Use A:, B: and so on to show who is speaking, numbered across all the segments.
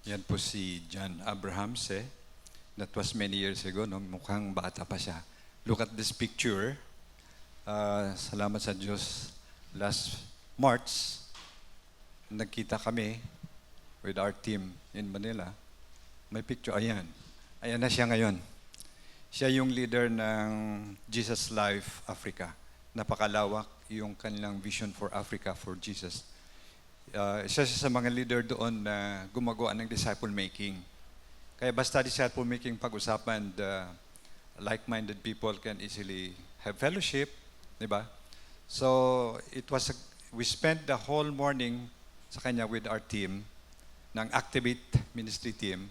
A: Yan po si John Abrahamse. That was many years ago, no? Mukhang bata pa siya. Look at this picture. Salamat sa Diyos. Last March, nagkita kami with our team in Manila. May picture, ayan. Ayan na siya ngayon. Siya yung leader ng Jesus Life Africa. Napakalawak yung kanilang vision for Africa, for Jesus. Isa siya sa mga leader doon na gumagawa ng disciple making. Kaya basta disciple making pag-usapan, the like-minded people can easily have fellowship, di ba? So we spent the whole morning sa kanya with our team, ng Activate Ministry team,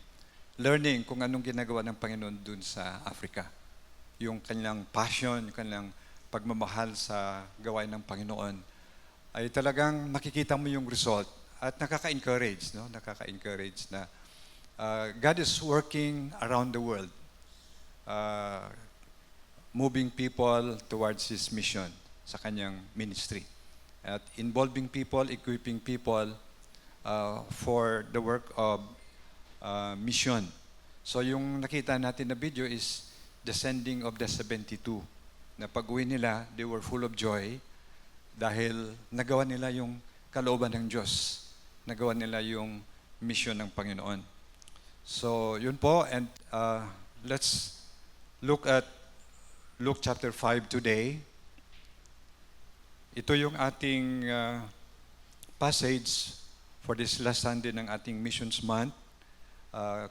A: learning kung anong ginagawa ng Panginoon dun sa Africa. Yung kanilang passion, yung kanilang pagmamahal sa gawain ng Panginoon, ay talagang makikita mo yung result at nakaka-encourage, no? Nakaka-encourage na God is working around the world, moving people towards His mission sa kanyang ministry. At involving people, equipping people for the work of mission. So yung nakita natin na video is the sending of the 72. Na pag-uwi nila, they were full of joy dahil nagawa nila yung kalooban ng Diyos. Nagawa nila yung mission ng Panginoon. So yun po, and let's look at Luke chapter 5 today. Ito yung ating passage for this last Sunday ng ating Missions Month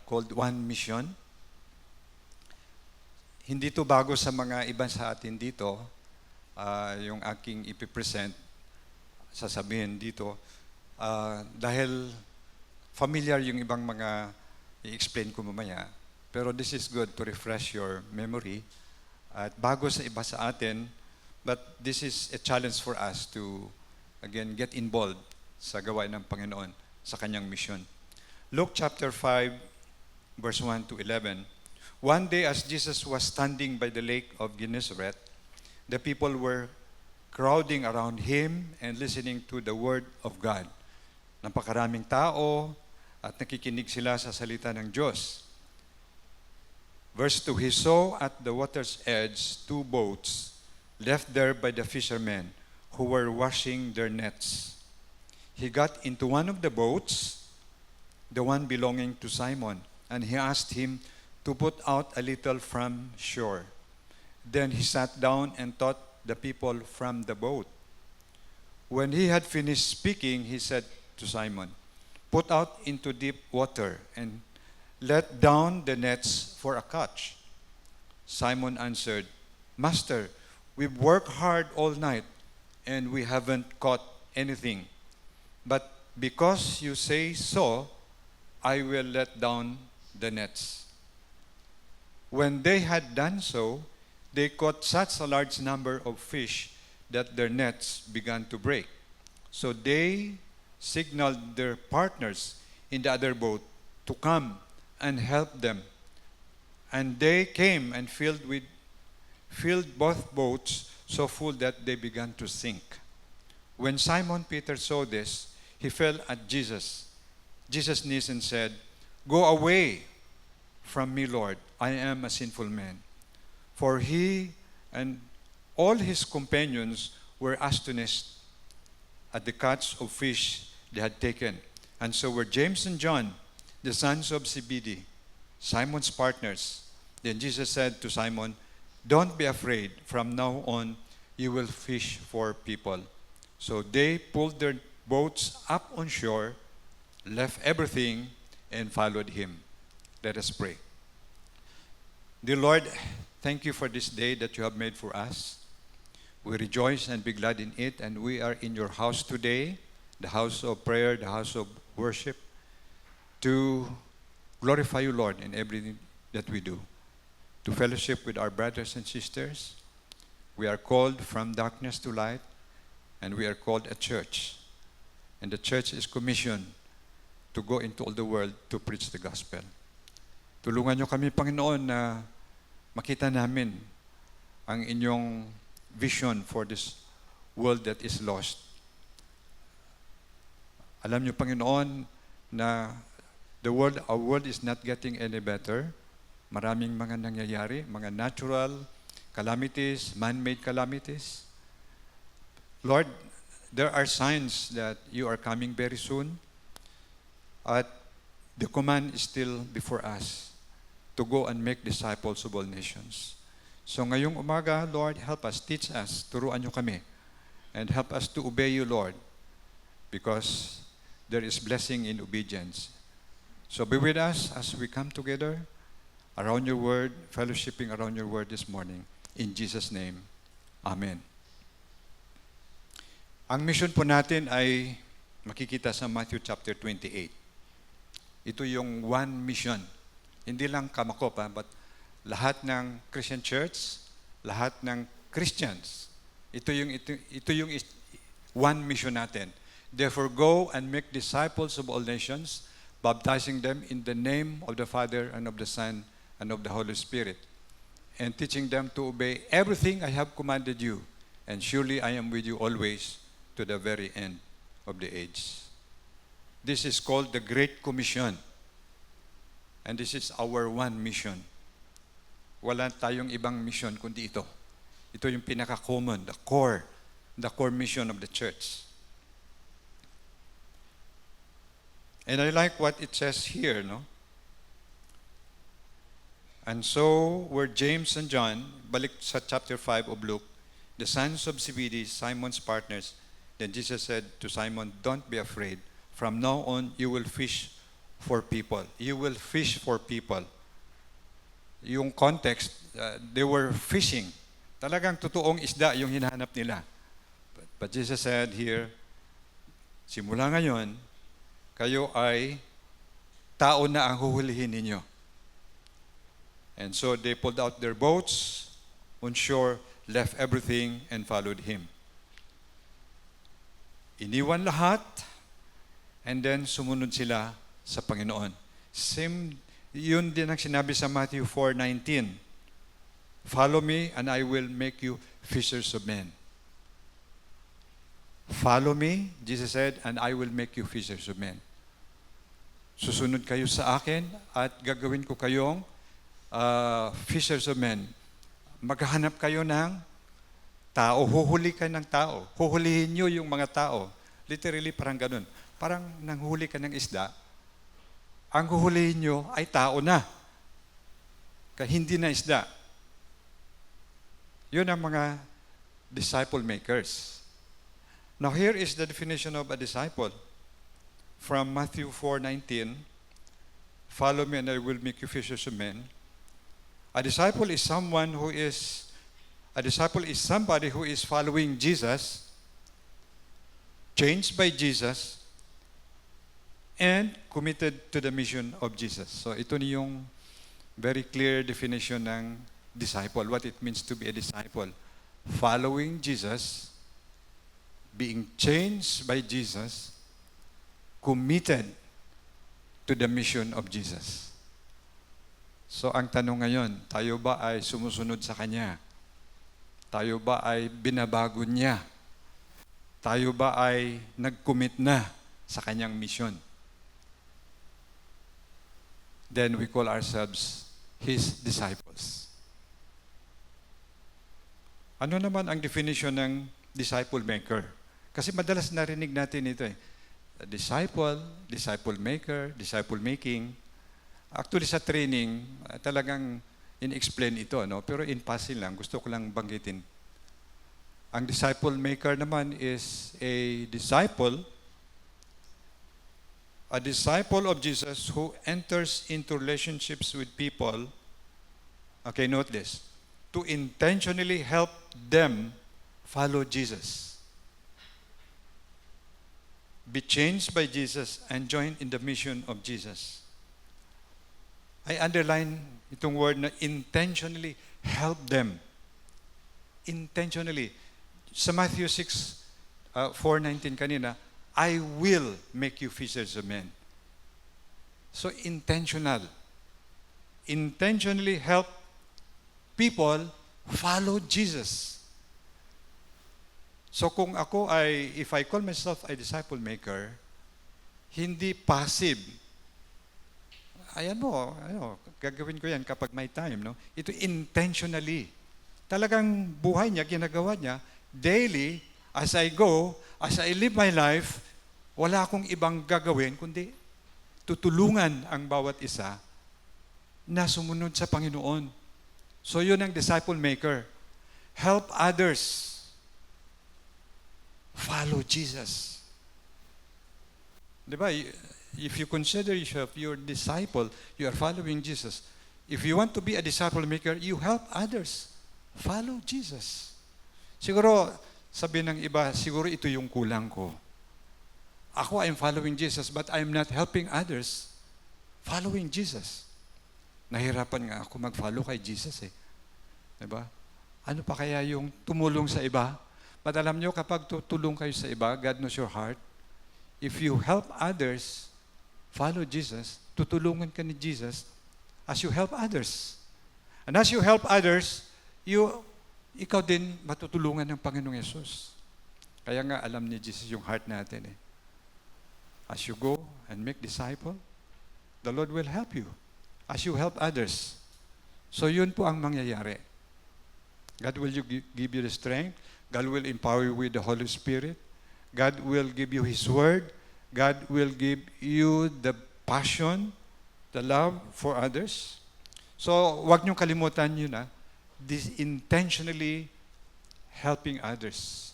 A: called One Mission. Hindi to bago sa mga iba sa atin dito, yung aking ipipresent, sasabihin dito, dahil familiar yung ibang mga i-explain ko mamaya, pero this is good to refresh your memory. At bago sa iba sa atin, but this is a challenge for us to, again, get involved sa gawain ng Panginoon sa kanyang mission. Luke chapter 5, verse 1 to 11. One day as Jesus was standing by the lake of Gennesaret, the people were crowding around Him and listening to the Word of God. Napakaraming tao at nakikinig sila sa salita ng Diyos. Verse 2, He saw at the water's edge 2 boats left there by the fishermen who were washing their nets. He got into one of the boats, the one belonging to Simon, and he asked him to put out a little from shore. Then he sat down and taught the people from the boat. When he had finished speaking, he said to Simon, "Put out into deep water and let down the nets for a catch." Simon answered, "Master, we've worked hard all night and we haven't caught anything. But because you say so, I will let down the nets." When they had done so, they caught such a large number of fish that their nets began to break. So they signaled their partners in the other boat to come and help them. And they came and filled both boats so full that they began to sink. When Simon Peter saw this, he fell at Jesus' knees and said, "Go away from me, Lord. I am a sinful man." For he and all his companions were astonished at the catch of fish they had taken. And so were James and John, the sons of Zebedee, Simon's partners. Then Jesus said to Simon, "Don't be afraid. From now on, you will fish for people." So they pulled their boats up on shore, left everything, and followed him. Let us pray. Dear Lord, thank you for this day that you have made for us. We rejoice and be glad in it, and we are in your house today, the house of prayer, the house of worship, to glorify you, Lord, in everything that we do, to fellowship with our brothers and sisters. We are called from darkness to light, and we are called a church. And the church is commissioned to go into all the world to preach the gospel. Tulungan niyo kami, Panginoon, na makita namin ang inyong vision for this world that is lost. Alam niyo, Panginoon, na Our world is not getting any better. Maraming mga nangyayari, mga natural calamities, man-made calamities. Lord, there are signs that you are coming very soon. At the command is still before us to go and make disciples of all nations. So ngayong umaga, Lord, help us, teach us, turuan niyo kami, and help us to obey you, Lord, because there is blessing in obedience. So be with us as we come together around your word, fellowshipping around your word this morning. In Jesus' name, Amen. Ang mission po natin ay makikita sa Matthew chapter 28. Ito yung one mission. Hindi lang Kamakop, but lahat ng Christian church, lahat ng Christians. Ito yung one mission natin. Therefore, go and make disciples of all nations, baptizing them in the name of the Father and of the Son and of the Holy Spirit, and teaching them to obey everything I have commanded you. And surely I am with you always to the very end of the age. This is called the Great Commission. And this is our one mission. Wala tayong ibang mission kundi ito. Ito yung pinaka-common, the core mission of the church. And I like what it says here, no? And so were James and John, balik sa chapter 5 of Luke, the sons of Zebedee, Simon's partners. Then Jesus said to Simon, don't be afraid. From now on, you will fish for people. You will fish for people. Yung context, they were fishing. Talagang totoong isda yung hinahanap nila. But Jesus said here, simula ngayon, kayo ay tao na ang huhulihin ninyo. And so they pulled out their boats on shore, left everything, and followed him. Iniwan lahat, and then sumunod sila sa Panginoon. Same, yun din ang sinabi sa Matthew 4:19. Follow me, and I will make you fishers of men. Follow me, Jesus said, and I will make you fishers of men. Susunod kayo sa akin, at gagawin ko kayong fishers of men. Maghahanap kayo ng tao, huhuli ka ng tao. Huhulihin nyo yung mga tao. Literally, parang ganun. Parang nanghuli ka ng isda, ang huhulihin nyo ay tao na. Kaya hindi na isda. Yun ang mga disciple makers. Now here is the definition of a disciple. From Matthew 4:19, follow me and I will make you fishers of men. A disciple is somebody who is following Jesus, changed by Jesus, and committed to the mission of Jesus. So ito ni yung very clear definition ng disciple, what it means to be a disciple. Following Jesus, being changed by Jesus, committed to the mission of Jesus. So ang tanong ngayon, tayo ba ay sumusunod sa Kanya? Tayo ba ay binabago niya? Tayo ba ay nag-commit na sa Kanyang mission? Then we call ourselves His disciples. Ano naman ang definition ng disciple maker? Kasi madalas narinig natin ito eh. Disciple, disciple maker, disciple making. Actually sa training, talagang in-explain ito, no? Pero in passing lang, gusto ko lang banggitin. Ang disciple maker naman is a disciple of Jesus who enters into relationships with people, okay, note this, to intentionally help them follow Jesus, be changed by Jesus, and join in the mission of Jesus. I underline itong word na intentionally help them. Intentionally. Sa Matthew 4:19 kanina, I will make you fishers of men. So intentional. Intentionally help people follow Jesus. So kung ako if I call myself a disciple maker, hindi passive. ayan mo, gagawin ko yan kapag may time. No? Ito intentionally. Talagang buhay niya, ginagawa niya, daily, as I go, as I live my life, wala akong ibang gagawin, kundi tutulungan ang bawat isa na sumunod sa Panginoon. So yun ang disciple maker. Help others. Follow Jesus. Diba? If you consider yourself your disciple, you are following Jesus. If you want to be a disciple maker, you help others. Follow Jesus. Siguro, sabi ng iba, siguro ito yung kulang ko. Ako, I'm following Jesus, but I'm not helping others following Jesus. Nahirapan nga ako mag-follow kay Jesus eh. Diba? Ano pa kaya yung tumulong sa iba? But alam nyo, kapag tutulong kayo sa iba, God knows your heart. If you help others follow Jesus, tutulungan ka ni Jesus as you help others. And as you help others, ikaw din matutulungan ng Panginoong Yesus. Kaya nga alam ni Jesus yung heart natin eh. As you go and make disciple, the Lord will help you. As you help others. So yun po ang mangyayari. God will give you the strength. God will empower you with the Holy Spirit. God will give you His Word. God will give you the passion, the love for others. So, huwag niyong kalimutan yun this intentionally helping others.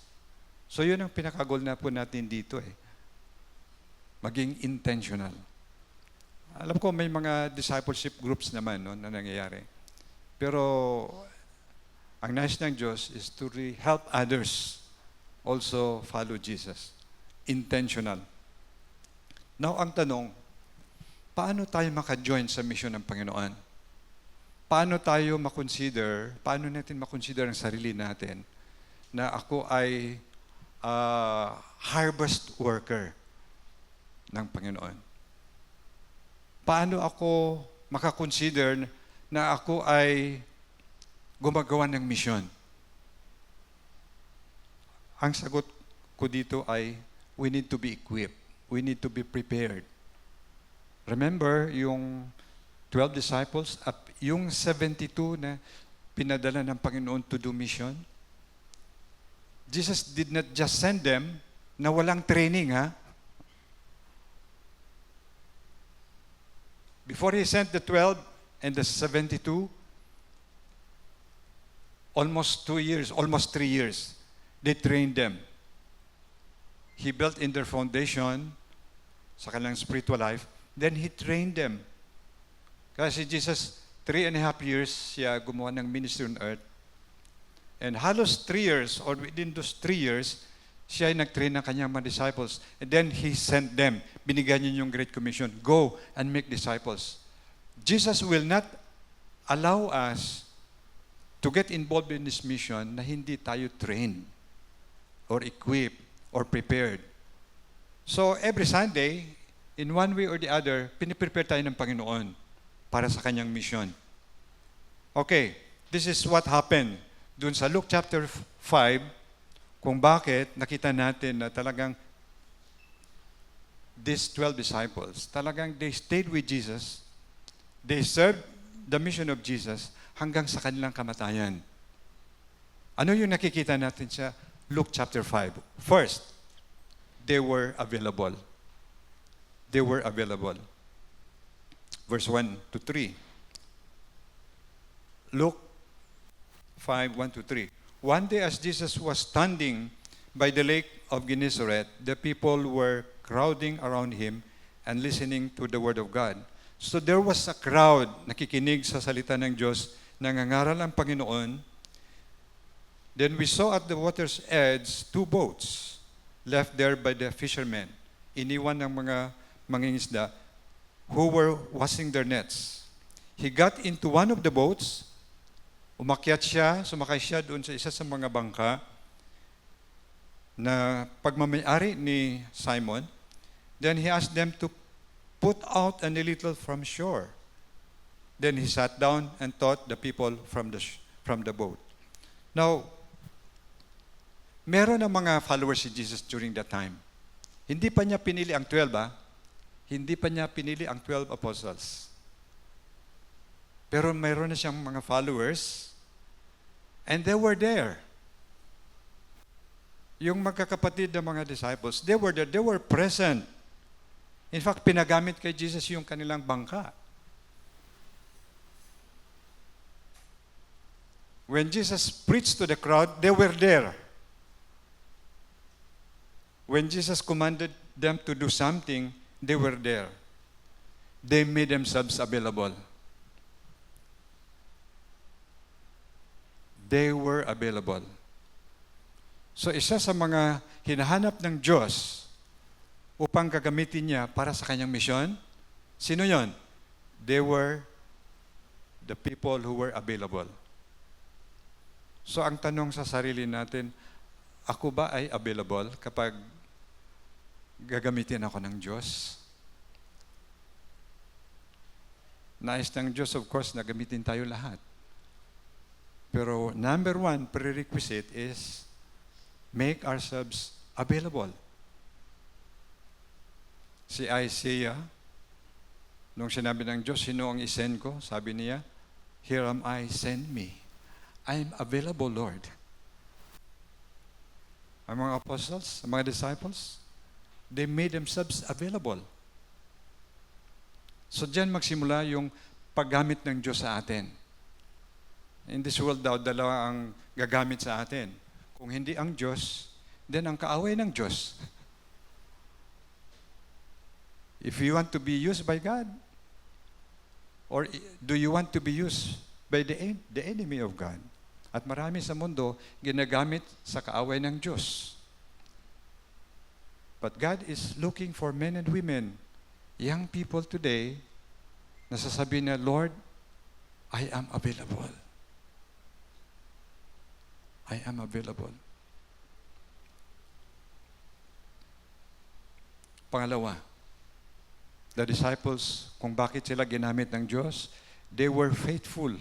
A: So, yun ang pinaka-goal na po natin dito eh. Maging intentional. Alam ko may mga discipleship groups naman na nangyayari. Pero, ang nais ng Diyos is to help others also follow Jesus. Intentional. Now, ang tanong, paano tayo maka-join sa mission ng Panginoon? Paano natin makonsider ang sarili natin na ako ay harvest worker ng Panginoon? Paano ako makakonsider na ako ay gumagawa ng mission? Ang sagot ko dito ay, we need to be equipped. We need to be prepared. Remember, yung 12 disciples, yung 72 na pinadala ng Panginoon to do mission? Jesus did not just send them na walang training, Before He sent the 12 and the 72, almost 3 years, they trained them. He built in their foundation sa kanilang spiritual life, then He trained them. Kasi Jesus, 3.5 years siya gumawa ng ministry on earth. And halos 3 years, or within those 3 years, siya ay nag-train ng kanyang mga disciples. And then He sent them. Binigyan niya yung Great Commission. Go and make disciples. Jesus will not allow us to get involved in this mission na hindi tayo trained or equipped or prepared. So every Sunday, in one way or the other, piniprepare tayo ng Panginoon para sa kanyang mission. Okay, this is what happened dun sa Luke chapter 5, kung bakit nakita natin na talagang these 12 disciples, talagang they stayed with Jesus, they served the mission of Jesus hanggang sa kanilang kamatayan. Ano yung nakikita natin sa Luke chapter 5? First, they were available. They were available. Verse 1 to 3. Luke 5, 1 to 3. One day as Jesus was standing by the lake of Gennesaret, the people were crowding around Him and listening to the Word of God. So there was a crowd nakikinig sa salita ng Diyos, nangangaral ang Panginoon. Then we saw at the water's edge 2 boats left there by the fishermen. Iniwan ng mga mangingisda who were washing their nets. He got into one of the boats, sumakay siya doon sa isa sa mga bangka na pagmamayari ni Simon. Then he asked them to put out a little from shore. Then he sat down and taught the people from the boat. Now, meron ng mga followers si Jesus during that time. Hindi pa niya pinili ang 12, Hindi pa niya pinili ang 12 apostles. Pero mayroon na siyang mga followers, and they were there. Yung magkakapatid na mga disciples, they were there, they were present. In fact, pinagamit kay Jesus yung kanilang bangka. When Jesus preached to the crowd, they were there. When Jesus commanded them to do something, they were there. They made themselves available. They were available. So isa sa mga hinahanap ng Diyos upang gagamitin niya para sa kanyang misyon, sino yon? They were the people who were available. So ang tanong sa sarili natin, ako ba ay available kapag gagamitin ako ng Diyos? Nais ng Diyos, of course, na gamitin tayo lahat. Pero number one prerequisite is make ourselves available. Si Isaiah, nung sinabi ng Diyos, sino ang isend ko? Sabi niya, here am I, send me. I am available, Lord. Ang mga apostles, ang mga disciples, they made themselves available. So diyan magsimula yung paggamit ng Diyos sa atin. In this world daw, dalawa ang gagamit sa atin. Kung hindi ang Diyos, then ang kaaway ng Diyos. If you want to be used by God, or do you want to be used by the enemy of God? At marami sa mundo ginagamit sa kaaway ng Diyos. But God is looking for men and women, young people today, na sasabihin na, Lord, I am available. I am available. Pangalawa, the disciples, kung bakit sila ginamit ng Diyos, they were faithful.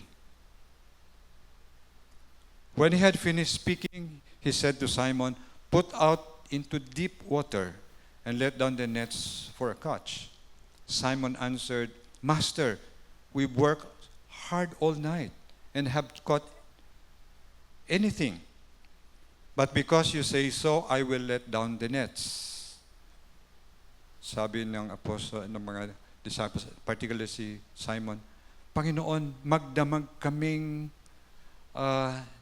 A: When he had finished speaking, he said to Simon, put out into deep water and let down the nets for a catch. Simon answered, Master, we worked hard all night and have caught anything. But because you say so, I will let down the nets. Sabi ng apostol, ng mga disciples, particularly si Simon, Panginoon, magdamag kaming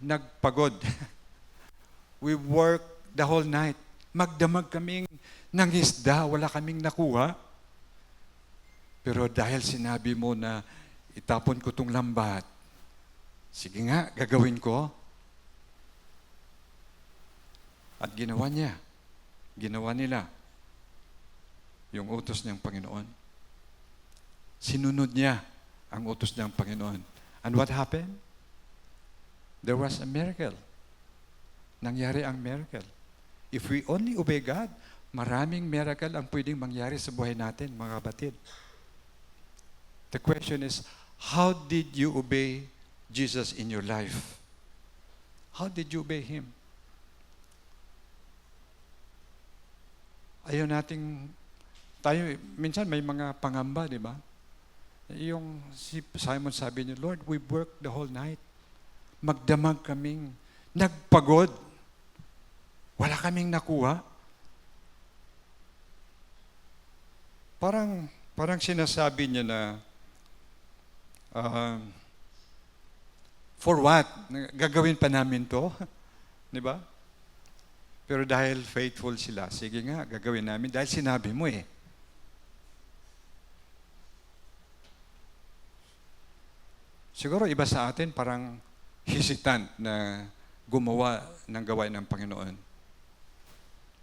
A: nagpagod. We worked the whole night. Magdamag kaming nangisda, wala kaming nakuha. Pero dahil sinabi mo na itapon ko tong lambat, sige nga, gagawin ko. At ginawa niya. Ginawa nila yung utos ng Panginoon. Sinunod niya ang utos ng Panginoon. And what happened? There was a miracle. Nangyari ang miracle. If we only obey God, maraming miracle ang pwedeng mangyari sa buhay natin, mga kapatid. The question is, how did you obey Jesus in your life? How did you obey Him? Ayaw nating, tayo, minsan may mga pangamba, di ba? Yung si Simon sabi niya, Lord, we worked the whole night. Magdamag kaming nagpagod. Wala kaming nakuha. Parang sinasabi niya na, for what? Gagawin pa namin to? Di ba? Pero dahil faithful sila, sige nga, gagawin namin dahil sinabi mo eh. Siguro iba sa atin parang hesitant na gumawa ng gawain ng Panginoon.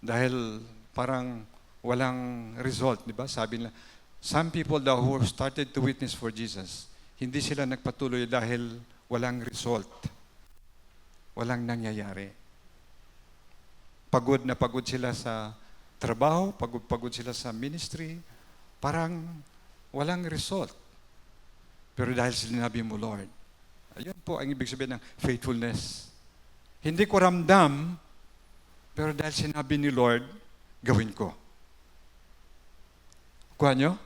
A: Dahil parang walang result, di ba? Sabi nila, some people daw who started to witness for Jesus, hindi sila nagpatuloy dahil walang result. Walang nangyayari. Pagod na pagod sila sa trabaho, pagod sila sa ministry, parang walang result. Pero dahil sinabi mo, Lord, ayun po ang ibig sabihin ng faithfulness. Hindi ko ramdam, pero dahil sinabi ni Lord, gawin ko. Kuha nyo?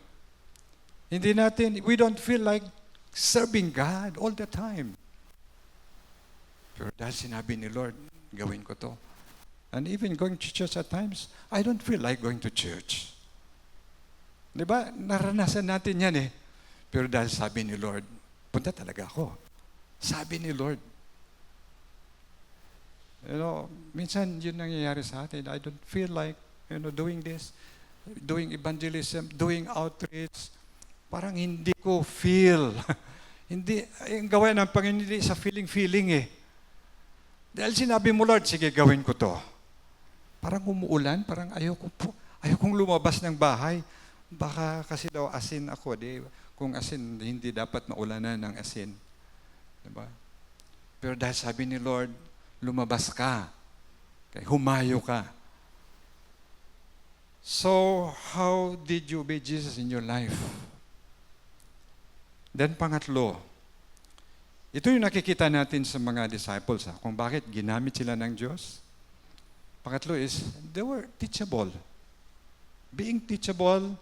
A: Hindi natin, we don't feel like serving God all the time. Pero dahil sinabi ni Lord, gawin ko to. And even going to church at times, I don't feel like going to church. Di ba? Naranasan natin yan eh. Pero dahil sabi ni Lord, punta talaga ako. Sabi ni Lord. Minsan yun nangyayari sa atin. I don't feel like, doing this, doing evangelism, doing outreach. Parang hindi ko feel. Hindi, yung gawain ng Panginoon hindi sa feeling eh. Dahil sinabi mo, Lord, sige, gawin ko to. Parang umuulan, parang ayokong lumabas ng bahay. Baka kasi daw asin ako, di. Kung asin, hindi dapat maulanan ng asin. Diba? Pero dahil sabi ni Lord, lumabas ka. Okay, humayo ka. So, how did you obey Jesus in your life? Then pangatlo, ito yung nakikita natin sa mga disciples, kung bakit ginamit sila ng Diyos. Pangatlo is, they were teachable. Being teachable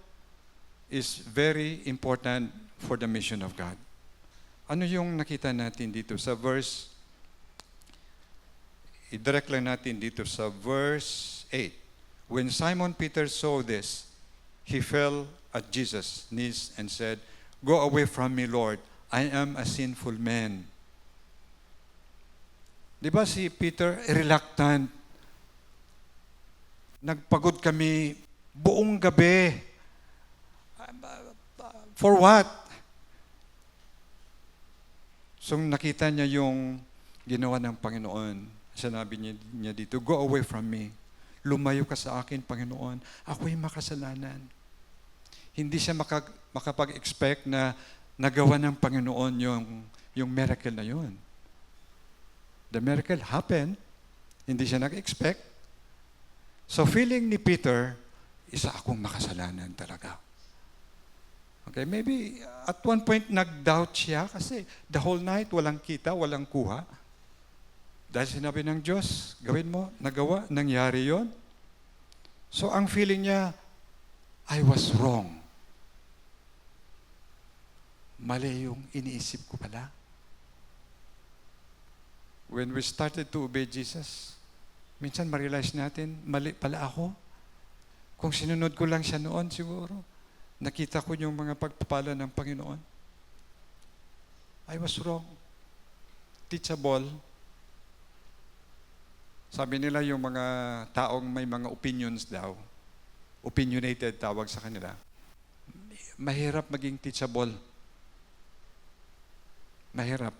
A: is very important for the mission of God. Ano yung nakita natin dito sa verse, i-direct lang natin dito sa verse 8. When Simon Peter saw this, he fell at Jesus' knees and said, "Go away from me, Lord. I am a sinful man." Di ba si Peter, reluctant. Nagpagod kami buong gabi. For what? So nakita niya yung ginawa ng Panginoon. Sinabi niya dito, "Go away from me. Lumayo ka sa akin, Panginoon. Ako'y makasalanan." Hindi siya makapag-expect na nagawa ng Panginoon yung miracle na yun. The miracle happened. Hindi siya nag-expect. So feeling ni Peter, isa akong makasalanan talaga. Okay, maybe at one point nag-doubt siya kasi the whole night walang kita, walang kuha. Dahil sinabi ng Diyos, gawin mo, nagawa, nangyari yon. So ang feeling niya, I was wrong. Mali yung iniisip ko pala. When we started to obey Jesus, minsan ma-realize natin, mali pala ako. Kung sinunod ko lang siya noon siguro, nakita ko yung mga pagpapala ng Panginoon. I was wrong. Teachable. Sabi nila yung mga taong may mga opinions daw, opinionated tawag sa kanila, mahirap maging teachable. Mahirap.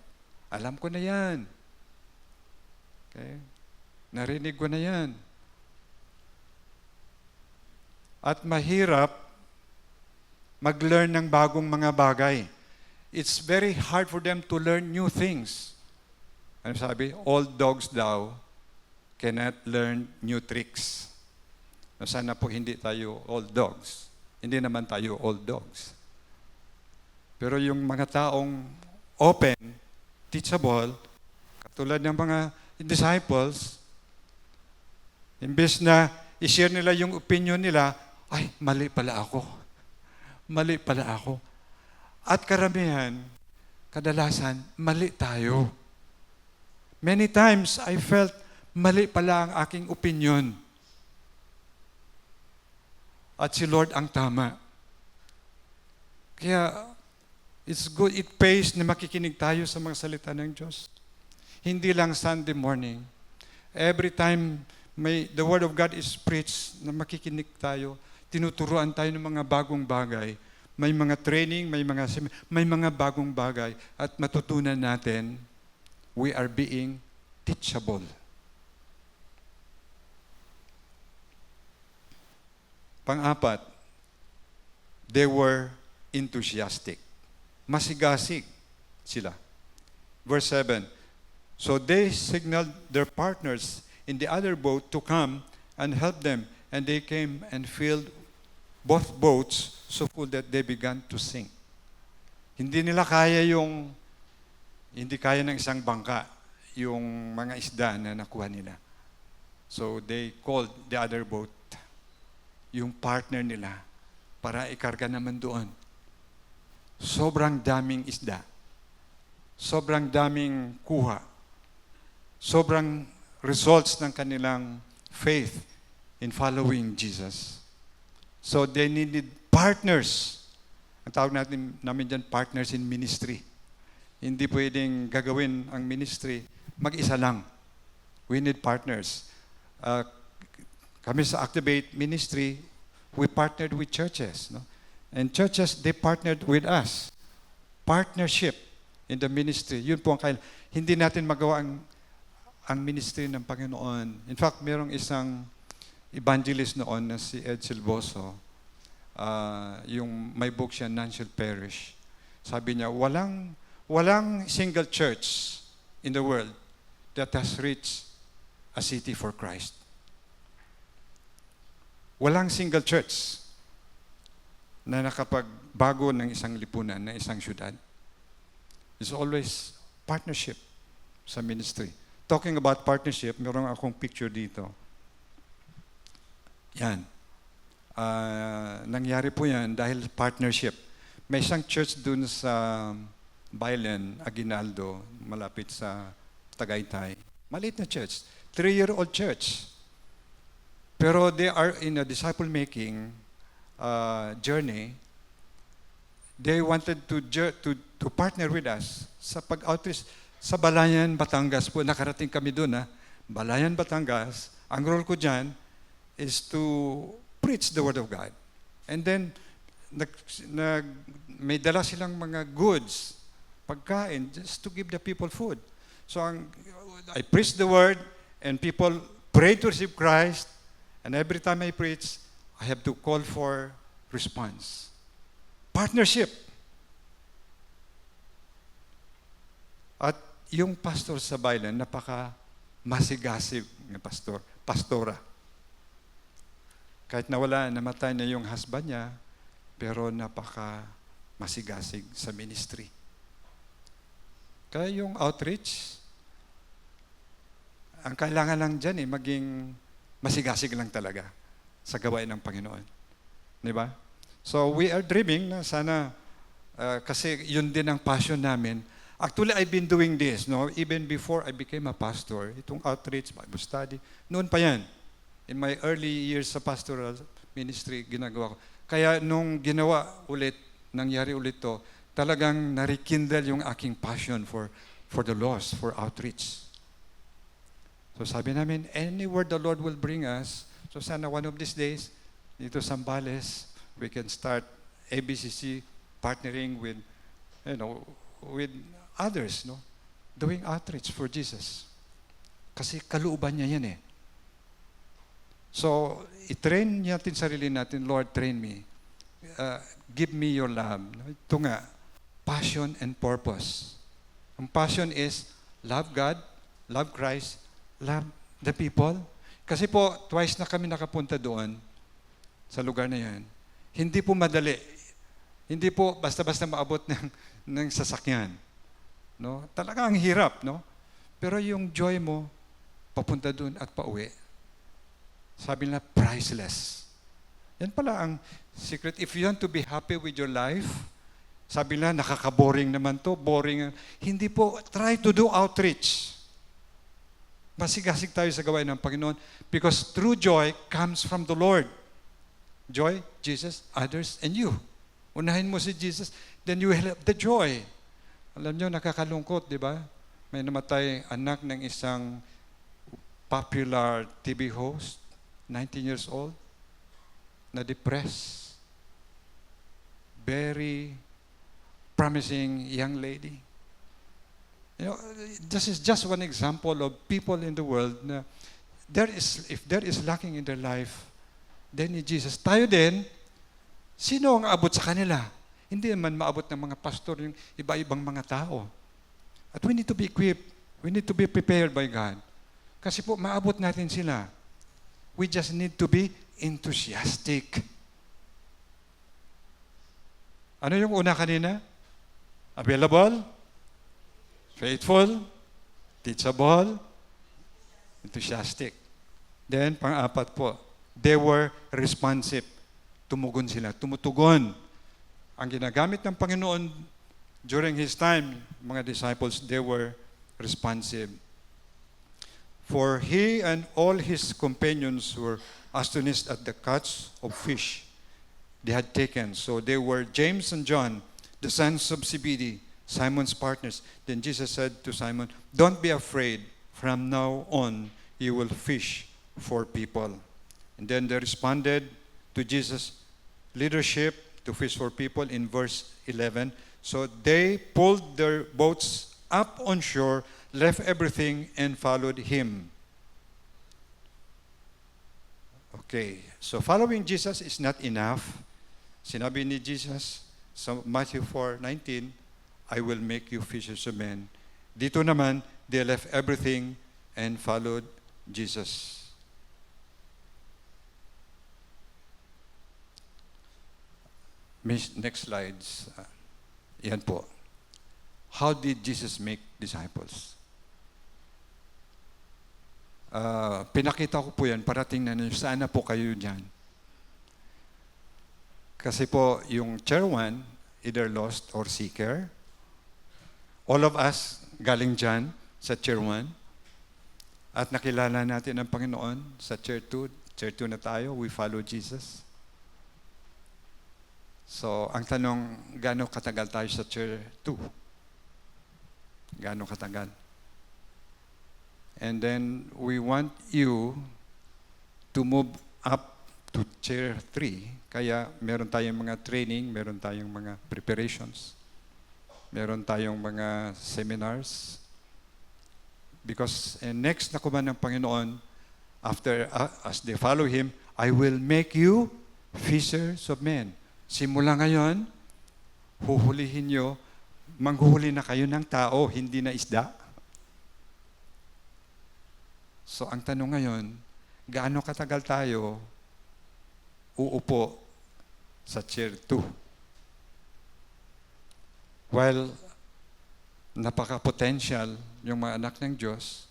A: Alam ko na yan. Okay? Narinig ko na yan. At mahirap mag-learn ng bagong mga bagay. It's very hard for them to learn new things. Ano sabi? Old dogs daw cannot learn new tricks. Sana po hindi tayo old dogs. Hindi naman tayo old dogs. Pero yung mga taong open, teachable, katulad ng mga disciples, imbes na i-share nila yung opinion nila, ay, mali pala ako. Mali pala ako. At karamihan, kadalasan, mali tayo. Many times, I felt mali pala ang aking opinion. At si Lord ang tama. Kaya, it's good, it pays na makikinig tayo sa mga salita ng Diyos. Hindi lang Sunday morning. Every time the Word of God is preached, na makikinig tayo, tinuturuan tayo ng mga bagong bagay. May mga training, may mga bagong bagay. At matutunan natin, we are being teachable. Pang-apat, they were enthusiastic. Masigasig sila. Verse 7, so they signaled their partners in the other boat to come and help them, and they came and filled both boats so full that they began to sink. Hindi kaya ng isang bangka yung mga isda na nakuha nila. So they called the other boat, yung partner nila, para ikarga naman doon. Sobrang daming isda. sobrang daming kuha, sobrang results ng kanilang faith in following Jesus. So they needed partners. Ang tawag namin dyan, partners in ministry. Hindi pwedeng gagawin ang ministry mag-isa lang. We need partners. Kami sa Activate Ministry, we partnered with churches. No? And churches, they partnered with us. Partnership in the ministry. Yun po ang hindi natin magawa ang ministry ng Panginoon. In fact, merong isang evangelist noon na si Ed Silvoso, yung may book siya, None Shall Perish. Sabi niya, walang single church in the world that has reached a city for Christ. Walang single church na nakapagbago ng isang lipunan, ng isang syudad. It's always partnership sa ministry. Talking about partnership, meron akong picture dito. Yan. Nangyari po yan dahil partnership. May isang church dun sa Bailen, Aguinaldo, malapit sa Tagaytay. Maliit na church. 3-year-old church. Pero they are in a disciple-making journey. They wanted to partner with us sa pag-outreach sa Balayan, Batangas po. Nakarating kami doon. Balayan, Batangas. Ang role ko dyan is to preach the Word of God. And then, may dala silang mga goods, pagkain, just to give the people food. So I preach the Word, and people pray to receive Christ, and every time I preach, I have to call for response. Partnership. At yung pastor sa Bailan, napaka-masigasig na pastora. Kahit nawala, namatay na yung husband niya, pero napaka-masigasig sa ministry. Kaya yung outreach, ang kailangan lang dyan maging masigasig lang talaga sa gawain ng Panginoon. Di ba? So we are dreaming na sana, kasi yun din ang passion namin. Actually, I've been doing this, no? Even before I became a pastor, itong outreach, Bible study, noon pa yan. In my early years sa pastoral ministry, ginagawa ko. Kaya nung ginawa ulit, nangyari ulit to, talagang narikindle yung aking passion for the lost, for outreach. So sabi namin, anywhere the Lord will bring us, so sana one of these days, dito sa Zambales, we can start ABCC partnering with, with others, no? Doing outreach for Jesus. Kasi kalooban niya yan . So, i-train natin sarili natin, Lord, train me. Give me your love. Ito nga, passion and purpose. Ang passion is love God, love Christ, love the people. Kasi po, twice na kami nakapunta doon sa lugar na yan. Hindi po madali. Hindi po basta-basta maabot ng sasakyan. No? Talaga ang hirap, no? Pero yung joy mo, papunta doon at pauwi, sabi nila, priceless. Yan pala ang secret. If you want to be happy with your life, sabi nila, nakaka-boring naman to, boring. Hindi po, try to do outreach. Masigasig tayo sa gawain ng Panginoon because true joy comes from the Lord. Joy, Jesus, others, and you. Unahin mo si Jesus, then you will have the joy. Alam nyo, nakakalungkot, di ba? May namatay anak ng isang popular TV host, 19 years old, na-depressed. Very promising young lady. This is just one example of people in the world na if there is lacking in their life, they need Jesus. Tayo din, sino ang abot sa kanila? Hindi naman maabot ng mga pastor yung iba-ibang mga tao. At we need to be equipped. We need to be prepared by God. Kasi po, maabot natin sila. We just need to be enthusiastic. Ano yung una kanina? Available, faithful, teachable, enthusiastic. Then, pang-apat po, they were responsive. Tumugon sila, tumutugon. Ang ginagamit ng Panginoon During his time, mga disciples, they were responsive. For he and all his companions were astonished at the catch of fish they had taken. So they were James and John, the sons of Zebedee, Simon's partners. Then Jesus said to Simon, "Don't be afraid. From now on, you will fish for people." And then they responded to Jesus' leadership to fish for people in verse 11. So they pulled their boats up on shore, left everything, and followed him. Okay, so following Jesus is not enough. Sinabi ni Jesus sa Matthew 4:19, "I will make you fishers of men." Dito naman, they left everything and followed Jesus. Next slides. Yan po. How did Jesus make disciples? Pinakita ko po yan para tingnan nyo, sana po kayo dyan. Kasi po, yung chair 1, either lost or seeker. All of us galing dyan sa chair 1. At nakilala natin ang Panginoon sa chair 2. Chair 2 na tayo, we follow Jesus. So, ang tanong, gaano katagal tayo sa chair 2? Gaano katagal? And then, we want you to move up to chair 3. Kaya, meron tayong mga training, meron tayong mga preparations, meron tayong mga seminars. Because next na kuman ng Panginoon, after, as they follow Him, "I will make you fishers of men." Simula ngayon, huhulihin nyo, manghuhuli na kayo ng tao, hindi na isda. So, ang tanong ngayon, gaano katagal tayo uupo sa chair 2? While napaka-potential yung mga anak ng Diyos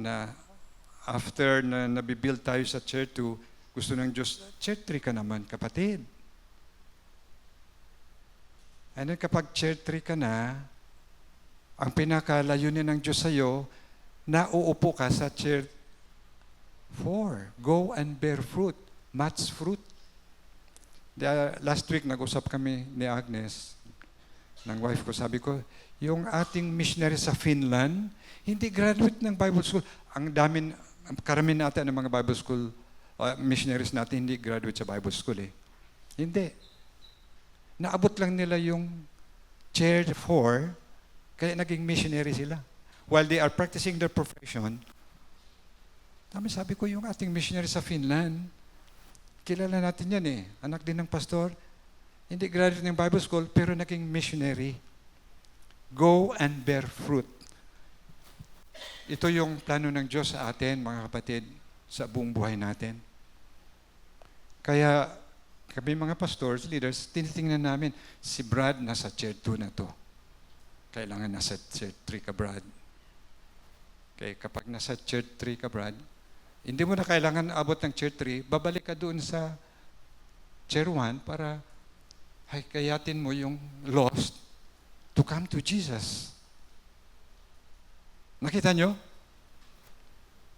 A: na after na nabibuild tayo sa chair 2, gusto ng Diyos, chair 3 ka naman, kapatid. And then kapag chair 3 ka na, ang pinakalayunin ng Diyos sa'yo, na uupo ka sa chair 4. Go and bear fruit. Much fruit. Last week, nag-usap kami ni Agnes, ng wife ko. Sabi ko, yung ating missionary sa Finland, hindi graduate ng Bible school. Karamihan natin ng mga Bible school, missionaries natin, hindi graduate sa Bible school eh. Hindi. Naabot lang nila yung chair 4, kaya naging missionary sila. While they are practicing their profession, sabi ko, yung ating missionary sa Finland, kilala natin yan eh. Anak din ng pastor, hindi graduate ng Bible school, pero naging missionary. Go and bear fruit. Ito yung plano ng Diyos sa atin, mga kapatid, sa buong buhay natin. Kaya, kami mga pastors, leaders, tinitingnan namin, si Brad nasa chair 2 na to. Kailangan nasa chair 3 ka, Brad. Okay, kapag nasa chair 3 ka, Brad, hindi mo na kailangan abot ng chair 3, babalik ka doon sa chair 1 para kayatin mo yung lost to come to Jesus. Nakita nyo?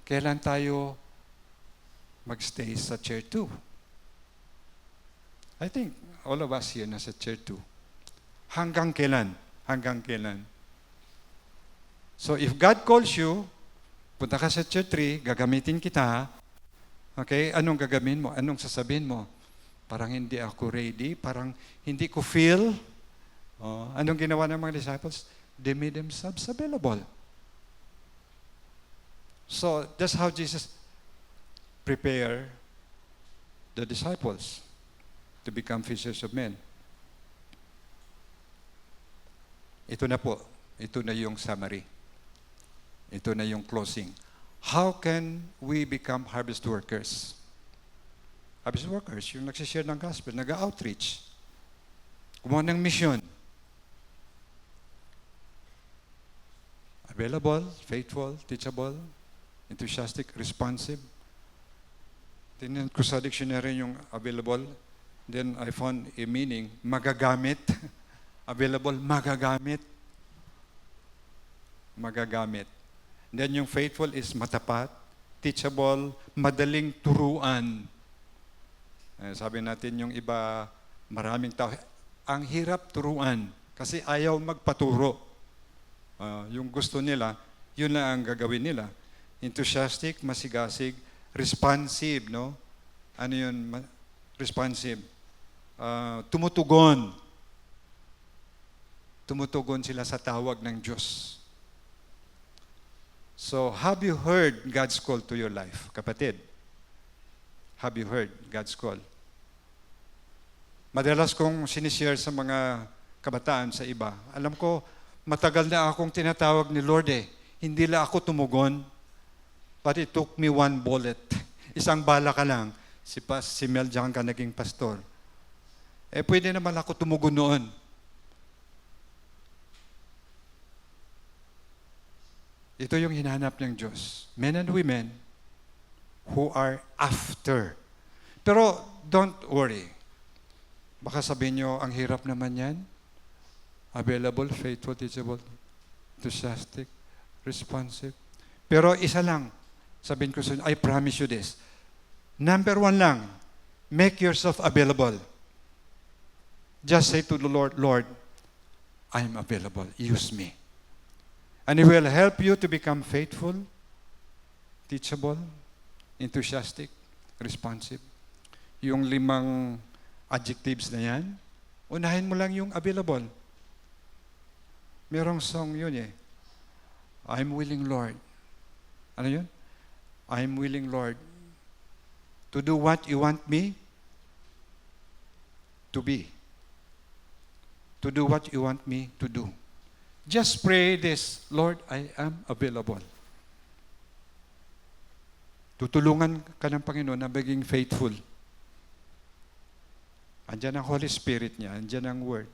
A: Kailan tayo magstay sa chair 2? I think all of us here nasa chair 2. Hanggang kailan? Hanggang kailan? So if God calls you, punta ka sa chair 3, gagamitin kita, okay, anong gagawin mo? Anong sasabihin mo? Parang hindi ako ready, parang hindi ko feel. Anong ginawa ng mga disciples? They made themselves available. So that's how Jesus prepared the disciples to become fishers of men. Ito na po. Ito na yung summary. Ito na yung closing. How can we become harvest workers? Harvest workers, yung nagsishare ng gospel, nag-outreach, gumawa ng mission. Available, faithful, teachable, enthusiastic, responsive. Tingnan ko sa dictionary yung available. Then I found a meaning, magagamit. available, magagamit. Magagamit. Then yung faithful is matapat, teachable, madaling turuan. Sabi natin yung iba, maraming tao, ang hirap turuan kasi ayaw magpaturo. Yung gusto nila, yun lang ang gagawin nila. Enthusiastic, masigasig, responsive, no? Ano yun? Responsive. Tumutugon. Tumutugon sila sa tawag ng Diyos. So, have you heard God's call to your life, kapatid? Have you heard God's call? Madalas kong sinishare sa mga kabataan sa iba. Alam ko, matagal na akong tinatawag ni Lord eh. Hindi lang ako tumugon. But it took me one bullet. Isang bala ka lang. Si Mel Diyan ka naging pastor. Pwede naman ako tumugon noon. Ito yung hinahanap ng Diyos. Men and women who are after. Pero don't worry. Baka sabihin nyo, ang hirap naman yan. Available, faithful, teachable, enthusiastic, responsive. Pero isa lang. Sabihin ko sa inyo, I promise you this. Number 1 lang, make yourself available. Just say to the Lord, Lord, I am available. Use me. And He will help you to become faithful, teachable, enthusiastic, responsive. Yung 5 adjectives na yan, unahin mo lang yung available. Merong song yun eh. I'm willing, Lord. Ano yun? I'm willing, Lord, to do what you want me to be. To do what you want me to do. Just pray this, Lord, I am available. Tutulungan ka ng Panginoon na maging faithful. Andiyan ang Holy Spirit niya, andiyan ang Word.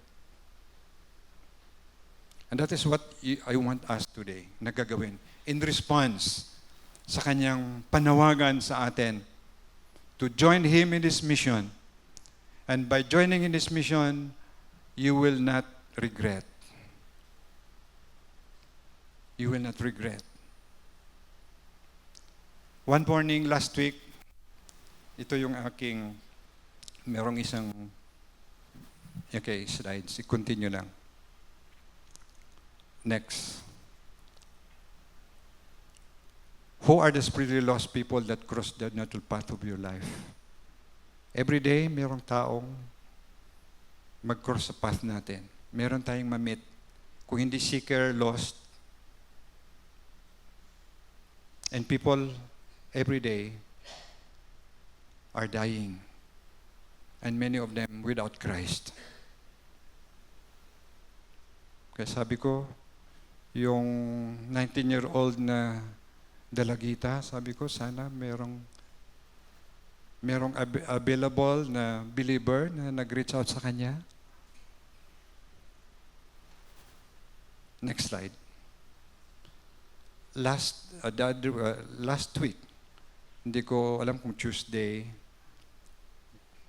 A: And that is what I want us today na gagawin. In response sa kanyang panawagan sa atin to join Him in His mission. And by joining in His mission, you will not regret. You will not regret. One morning last week, ito yung aking, merong isang, okay, slides, continue lang. Next. Who are the spiritually lost people that cross the natural path of your life? Every day, merong taong mag-cross sa path natin. Meron tayong ma-meet. Kung hindi seeker, lost. And people every day are dying. And many of them without Christ. Kaya sabi ko, yung 19-year-old na dalagita, sabi ko, sana merong available na believer na nag-reach out sa kanya. Next slide. Last week, hindi ko alam kung Tuesday,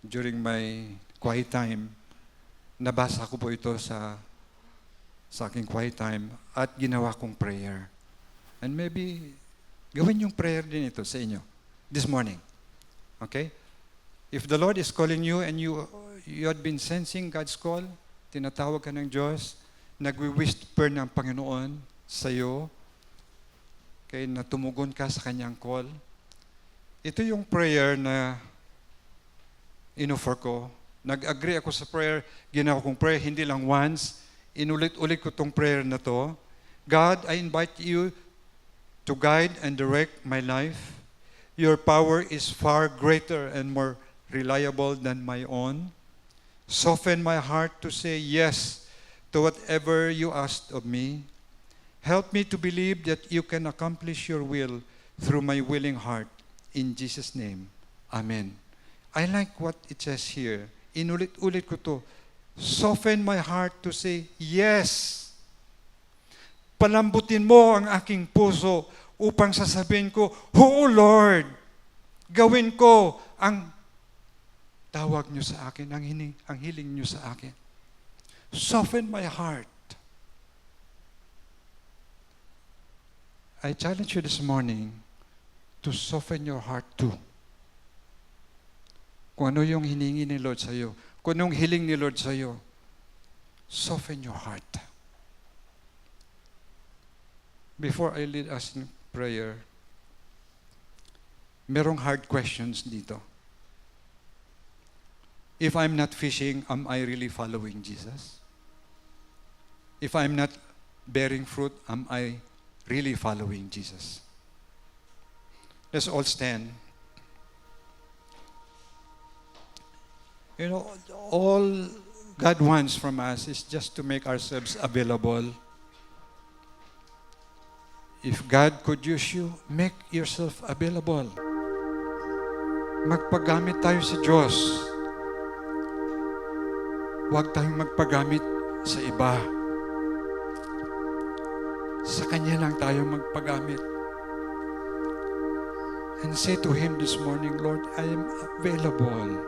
A: during my quiet time, nabasa ko po ito sa aking quiet time at ginawa kong prayer. And maybe, gawin yung prayer din ito sa inyo this morning. Okay? If the Lord is calling you and you had been sensing God's call, tinatawag ka ng Diyos, nagwi-whisper ng Panginoon sa iyo, kaya natumugon ka sa kanyang call. Ito yung prayer na inoffer ko. Nag-agree ako sa prayer, ginawa kong prayer, hindi lang once, inulit-ulit ko tong prayer na to. God, I invite you to guide and direct my life. Your power is far greater and more reliable than my own. Soften my heart to say yes to whatever you asked of me. Help me to believe that you can accomplish your will through my willing heart. In Jesus' name, Amen. I like what it says here. Inulit-ulit ko to. Soften my heart to say yes. Palambutin mo ang aking puso upang sasabihin ko, oh Lord, gawin ko ang tawag niyo sa akin, ang hiling niyo sa akin. Soften my heart. I challenge you this morning to soften your heart too. Kung ano yung hiningi ni Lord sa iyo, kung anong hiling ni Lord sa iyo, soften your heart. Before I lead us in prayer, merong hard questions dito. If I'm not fishing, am I really following Jesus? If I'm not bearing fruit, am I really following Jesus? Let's all stand. You know, all God wants from us is just to make ourselves available. If God could use you, make yourself available. Magpagamit tayo sa Diyos. Huwag tayong magpagamit sa iba. Sa Kanya lang tayo magpagamit. And say to Him this morning, Lord, I am available.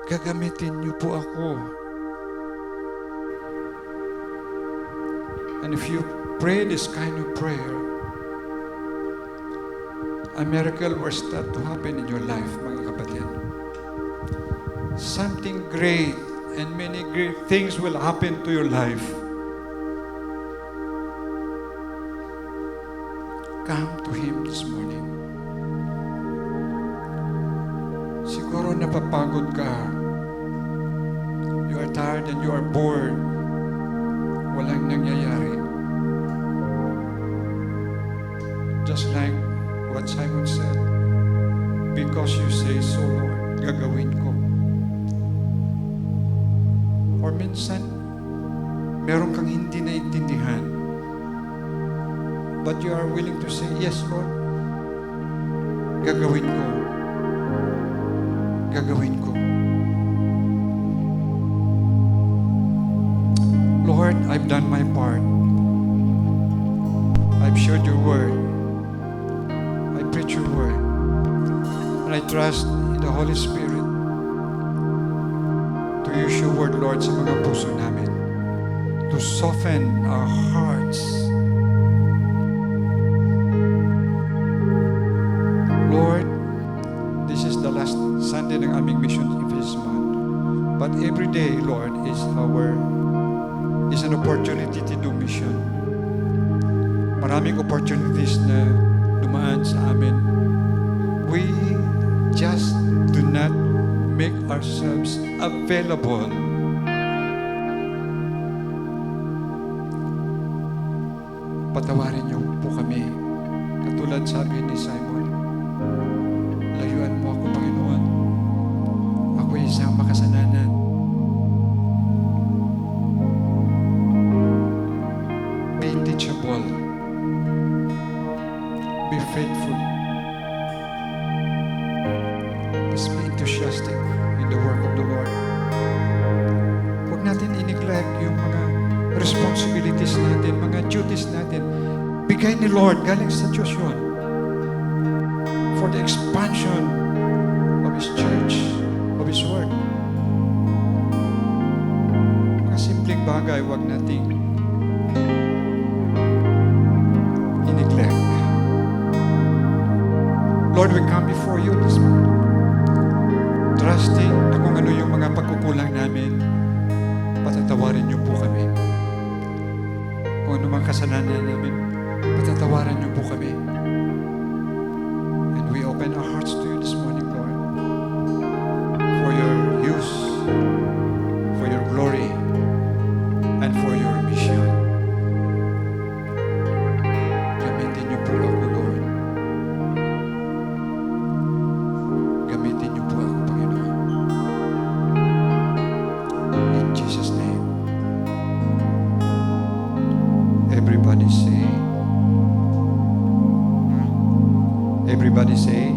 A: Gagamitin niyo po ako. And if you pray this kind of prayer, a miracle will start to happen in your life, mga kapatid. Something great and many great things will happen to your life. Come to Him this morning. Siguro napapagod ka. You are tired and you are bored. Walang nangyayari. Just like what Simon said, because you say so, Lord, gagawin ko. Or minsan, meron kang hindi naintindihan. But you are willing to say, yes, Lord, gagawin ko. Gagawin ko. Lord, I've done my part. I've shared your word. I preach your word. And I trust in the Holy Spirit to use your word, Lord, sa mga puso namin. To soften our hearts. Lord, this is the last Sunday ng aming mission in this month. But every day, Lord, is an opportunity to do mission. Maraming opportunities na dumaan sa amin. We just do not make ourselves available. Patawarin niyo po kami. Katulad sabi ni Simon, layuan mo ako, Panginoon. Ako isang makasalanan. Be teachable. Be faithful. Let's be enthusiastic in the work of the Lord. Huwag natin i-neglect yung mga responsibilities natin, mga duties natin. Bigay ni Lord, galing sa Diyos yun. For the expansion of His church, of His work. Mga simpleng bagay, huwag nating i-neglect. Lord, we come before you this morning, trusting na kung ano yung mga pagkukulang namin, patatawarin niyo po kami. Kung ano mang kasalanan namin, patatawaran niyo po kami. And we open our hearts to you this morning, Lord, for your use, for your glory, and for your mission. Gamitin niyo po ako, Lord. Gamitin niyo po ako, Panginoon. In Jesus' name. Everybody say,